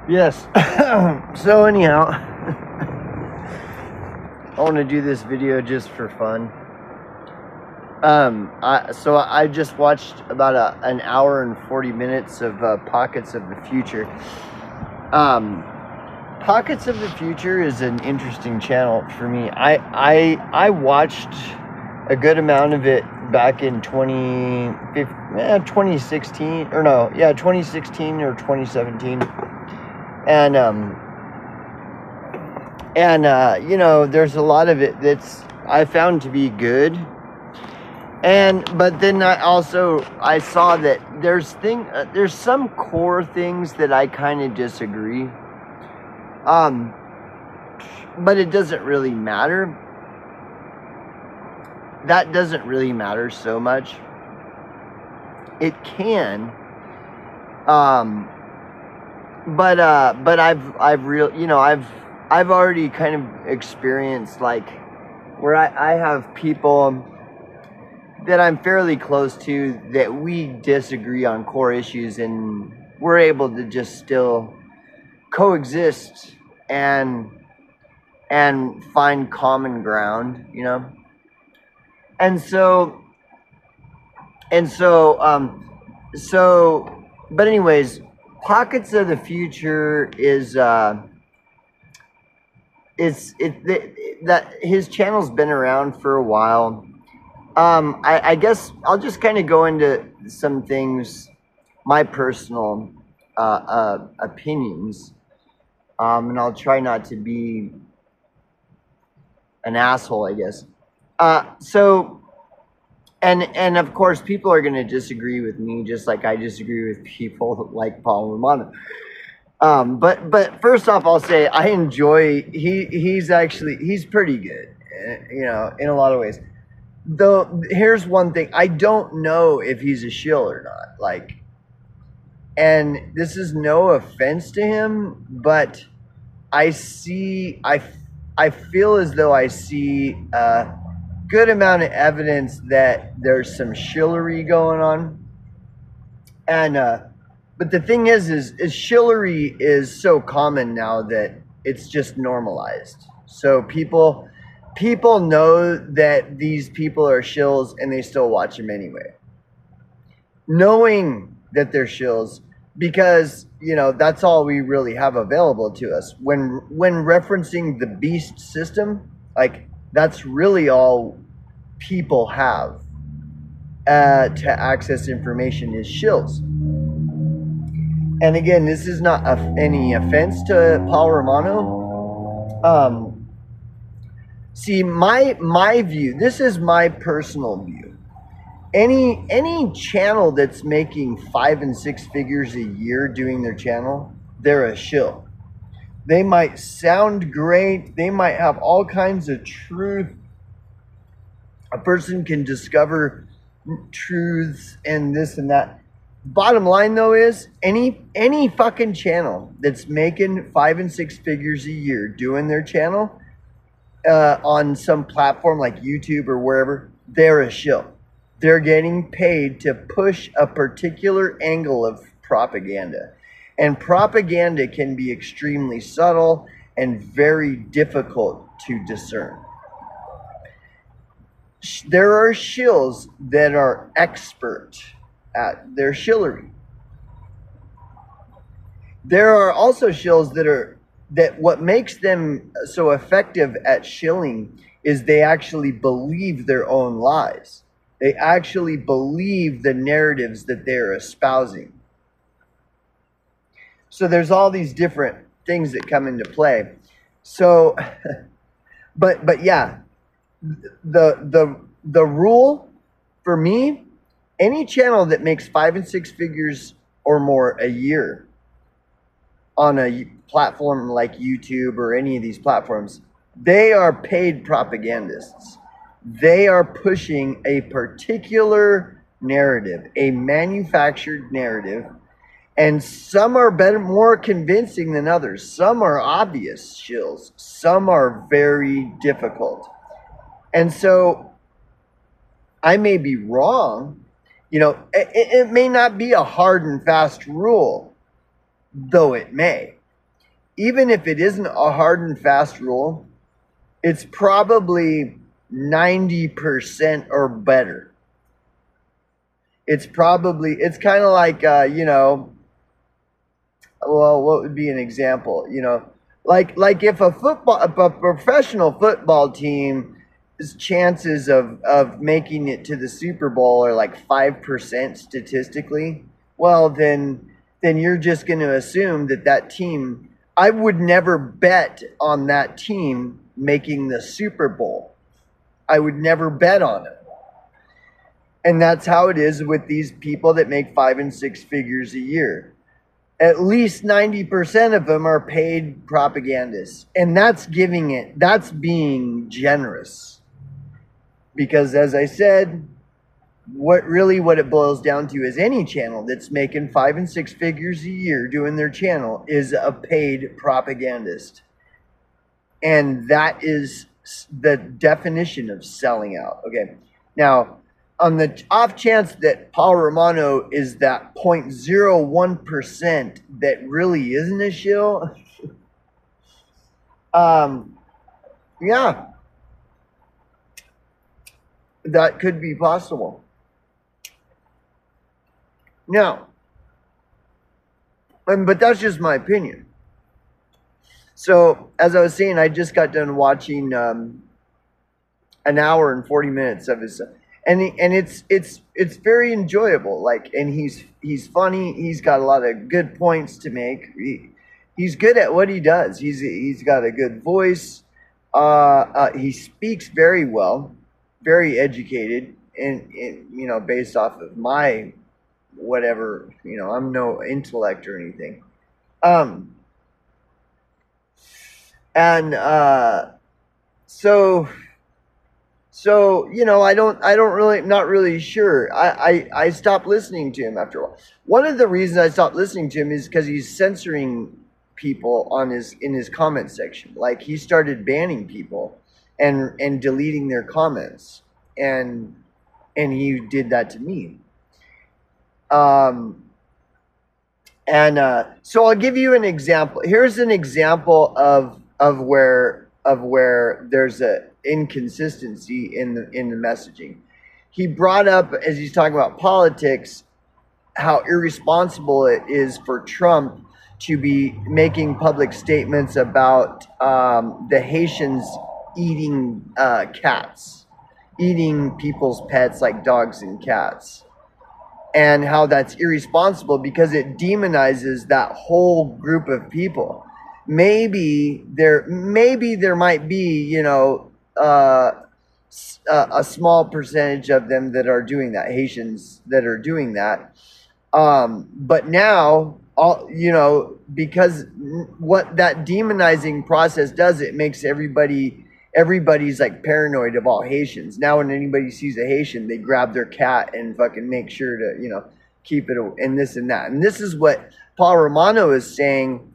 Yes. So anyhow, I want to do this video just for fun. I just watched about an hour and 40 minutes of Pockets of the Future. Pockets of the Future is an interesting channel for me. I watched a good amount of it back in 2016 or no, yeah, 2016 or 2017, and you know, there's a lot of it that's I found to be good. But then I saw that there's some core things that I kind of disagree. But it doesn't really matter. That doesn't really matter so much. It can. But I've already kind of experienced, like, where I have people that I'm fairly close to that we disagree on core issues, and we're able to just still coexist and find common ground, you know. And so but anyways, Pockets of the Future is that his channel's been around for a while. I guess I'll just kind of go into some things, my personal opinions, and I'll try not to be an asshole, I guess. And of course, people are going to disagree with me, just like I disagree with people like Paul Romano. But first off, I'll say I enjoy. He's pretty good, you know, in a lot of ways. Though here's one thing, I don't know if he's a shill or not. Like, and this is no offense to him, but I feel as though I see a good amount of evidence that there's some shillery going on. And but the thing is shillery is so common now that it's just normalized. So people know that these people are shills, and they still watch them anyway, knowing that they're shills, because, you know, that's all we really have available to us when referencing the beast system. Like, that's really all people have to access information is shills. And again, this is not any offense to Paul Romano. See, my view, this is my personal view. Any channel that's making 5 and 6 figures a year doing their channel, they're a shill. They might sound great. They might have all kinds of truth. A person can discover truths and this and that. Bottom line, though, is any fucking channel that's making 5 and 6 figures a year doing their channel on some platform like YouTube or wherever, they're a shill. They're getting paid to push a particular angle of propaganda. And propaganda can be extremely subtle and very difficult to discern. There are shills that are expert at their shillery. There are also shills that what makes them so effective at shilling is they actually believe their own lies. They actually believe the narratives that they're espousing. So there's all these different things that come into play. So, but yeah, the rule for me, any channel that makes 5 and 6 figures or more a year on a platform like YouTube or any of these platforms, they are paid propagandists. They are pushing a particular narrative, a manufactured narrative, and some are better, more convincing than others. Some are obvious shills. Some are very difficult. And so I may be wrong. You know, it may not be a hard and fast rule, though it may. even if it isn't a hard and fast rule, it's probably 90% or better. It's kind of like, well, what would be an example? Like if a professional football team's chances of making it to the Super Bowl are like 5% statistically, well, then you're just going to assume that team, I would never bet on that team making the Super Bowl. I would never bet on it. And that's how it is with these people that make 5 and 6 figures a year. At least 90% of them are paid propagandists. And that's being generous. Because as I said, what it boils down to is any channel that's making 5 and 6 figures a year doing their channel is a paid propagandist. And that is the definition of selling out. Okay. Now, on the off chance that Paul Romano is that 0.01% that really isn't a shill, yeah, that could be possible. Now, but that's just my opinion. So, as I was saying, I just got done watching an hour and 40 minutes of his, and it's very enjoyable. Like, and he's funny. He's got a lot of good points to make. He's good at what he does. He's got a good voice. He speaks very well, very educated, and based off of my whatever, I'm no intellect or anything. So not really sure. I stopped listening to him after a while. One of the reasons I stopped listening to him is because he's censoring people in his comment section. Like, he started banning people and deleting their comments, and he did that to me. So I'll give you an example. Here's an example of where there's a inconsistency in the messaging. He brought up, as he's talking about politics, how irresponsible it is for Trump to be making public statements about the Haitians eating cats, eating people's pets like dogs and cats, and how that's irresponsible because it demonizes that whole group of people. Maybe there might be, a small percentage of them that are doing that, Haitians that are doing that. But now, because what that demonizing process does, it makes everybody's like paranoid of all Haitians. Now when anybody sees a Haitian, they grab their cat and fucking make sure to, keep it, and this and that. And this is what Paul Romano is saying,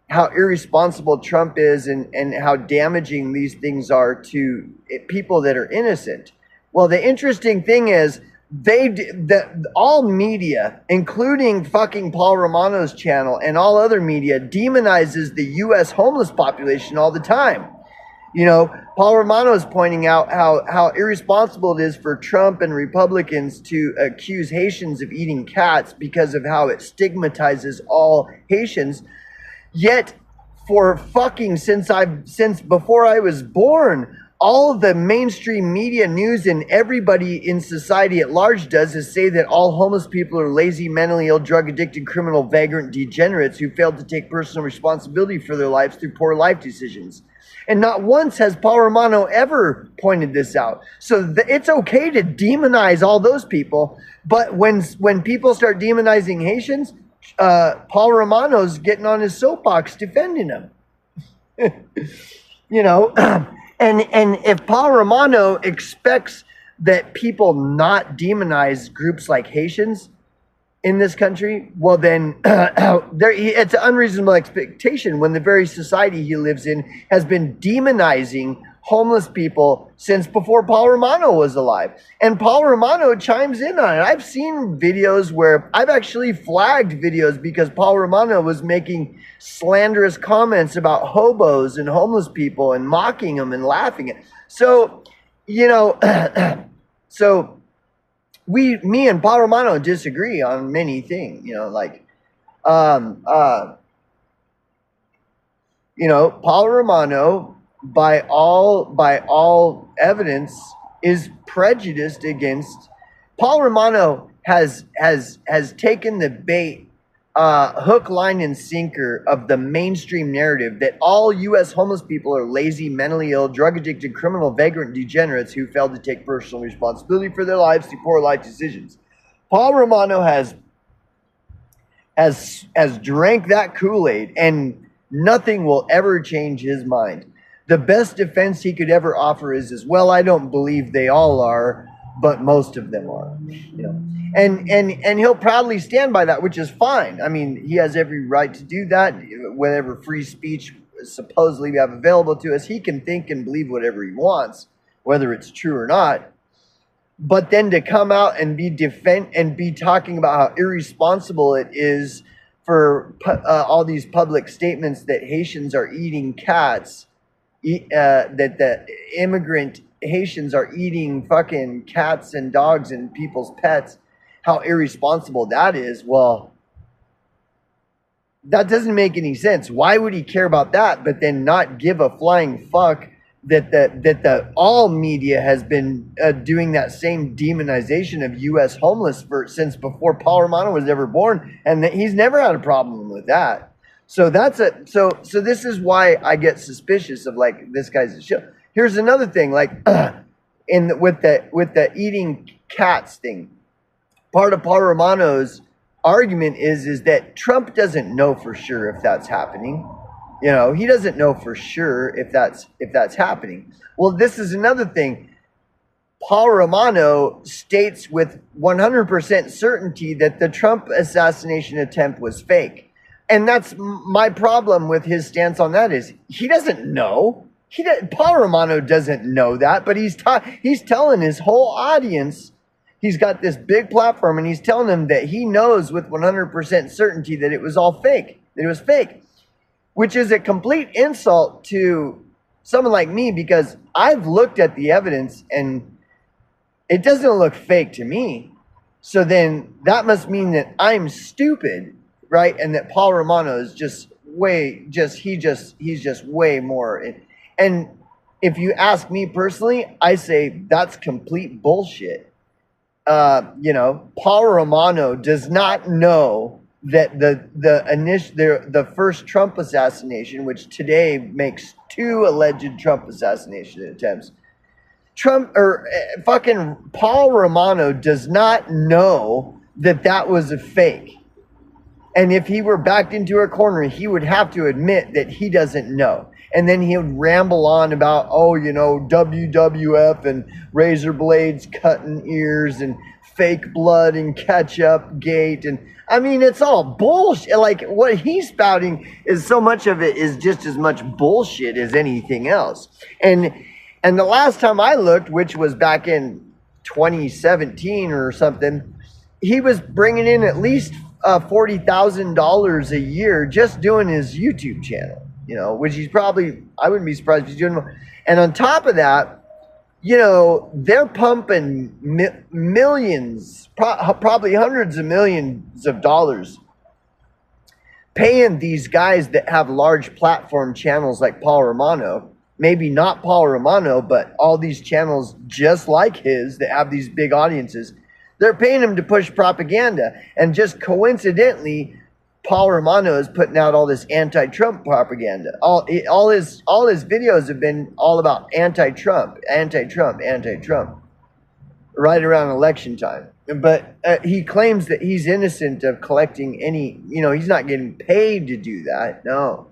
how irresponsible Trump is and how damaging these things are to people that are innocent. Well, the interesting thing is all media, including fucking Paul Romano's channel and all other media, demonizes the U.S. homeless population all the time. Paul Romano is pointing out how irresponsible it is for Trump and Republicans to accuse Haitians of eating cats because of how it stigmatizes all Haitians. Yet, for fucking since before I was born, all the mainstream media news and everybody in society at large does is say that all homeless people are lazy, mentally ill, drug-addicted, criminal, vagrant degenerates who failed to take personal responsibility for their lives through poor life decisions. And not once has Paul Romano ever pointed this out. So it's okay to demonize all those people, but when people start demonizing Haitians, Paul Romano's getting on his soapbox defending him. And if Paul Romano expects that people not demonize groups like Haitians in this country, well then it's an unreasonable expectation when the very society he lives in has been demonizing homeless people since before Paul Romano was alive. And Paul Romano chimes in on it. I've seen videos where I've actually flagged videos because Paul Romano was making slanderous comments about hobos and homeless people and mocking them and laughing at. So, you know, so me and Paul Romano disagree on many things, you know, like, you know, Paul Romano, by all evidence, is prejudiced against. Paul Romano has taken the bait, hook, line, and sinker of the mainstream narrative that all U.S. homeless people are lazy, mentally ill, drug addicted, criminal, vagrant degenerates who failed to take personal responsibility for their lives through poor life decisions. Paul Romano has drank that Kool-Aid, and nothing will ever change his mind. The best defense he could ever offer is, well, I don't believe they all are, but most of them are. You know, and he'll proudly stand by that, which is fine. I mean, he has every right to do that. Whatever free speech supposedly we have available to us, he can think and believe whatever he wants, whether it's true or not. But then to come out and be talking about how irresponsible it is for all these public statements that Haitians are eating cats, that the immigrant Haitians are eating fucking cats and dogs and people's pets, how irresponsible that is. Well, that doesn't make any sense. Why would he care about that, but then not give a flying fuck that the all media has been doing that same demonization of U.S. homeless since before Paul Romano was ever born, and that he's never had a problem with that. So so this is why I get suspicious of, like, this guy's a show. Here's another thing, like with the eating cats thing. Part of Paul Romano's argument is that Trump doesn't know for sure if that's happening. You know, he doesn't know for sure if that's happening. Well, this is another thing. Paul Romano states with 100% certainty that the Trump assassination attempt was fake. And that's my problem with his stance on that is he doesn't know. Paul Romano doesn't know that, but he's telling his whole audience, he's got this big platform, and he's telling them that he knows with 100% certainty that it was all fake, that it was fake, which is a complete insult to someone like me, because I've looked at the evidence and it doesn't look fake to me. So then that must mean that I'm stupid, right? And that Paul Romano is he's just way more. And if you ask me personally, I say that's complete bullshit. You know, Paul Romano does not know that the first Trump assassination, which today makes 2 alleged Trump assassination attempts, fucking Paul Romano does not know that was a fake. And if he were backed into a corner, he would have to admit that he doesn't know. And then he would ramble on about, oh, you know, WWF and razor blades cutting ears and fake blood and ketchup gate. And I mean, it's all bullshit. Like, what he's spouting is, so much of it is just as much bullshit as anything else. And the last time I looked, which was back in 2017 or something, he was bringing in at least $40,000 a year just doing his YouTube channel, you know, which he's probably, I wouldn't be surprised if he's doing more. And on top of that, you know, they're pumping millions, probably hundreds of millions of dollars, paying these guys that have large platform channels like Paul Romano. Maybe not Paul Romano, but all these channels just like his that have these big audiences. They're paying him to push propaganda. And just coincidentally, Paul Romano is putting out all this anti-Trump propaganda. All his videos have been all about anti-Trump, right around election time. But he claims that he's innocent of collecting any, you know, he's not getting paid to do that. No.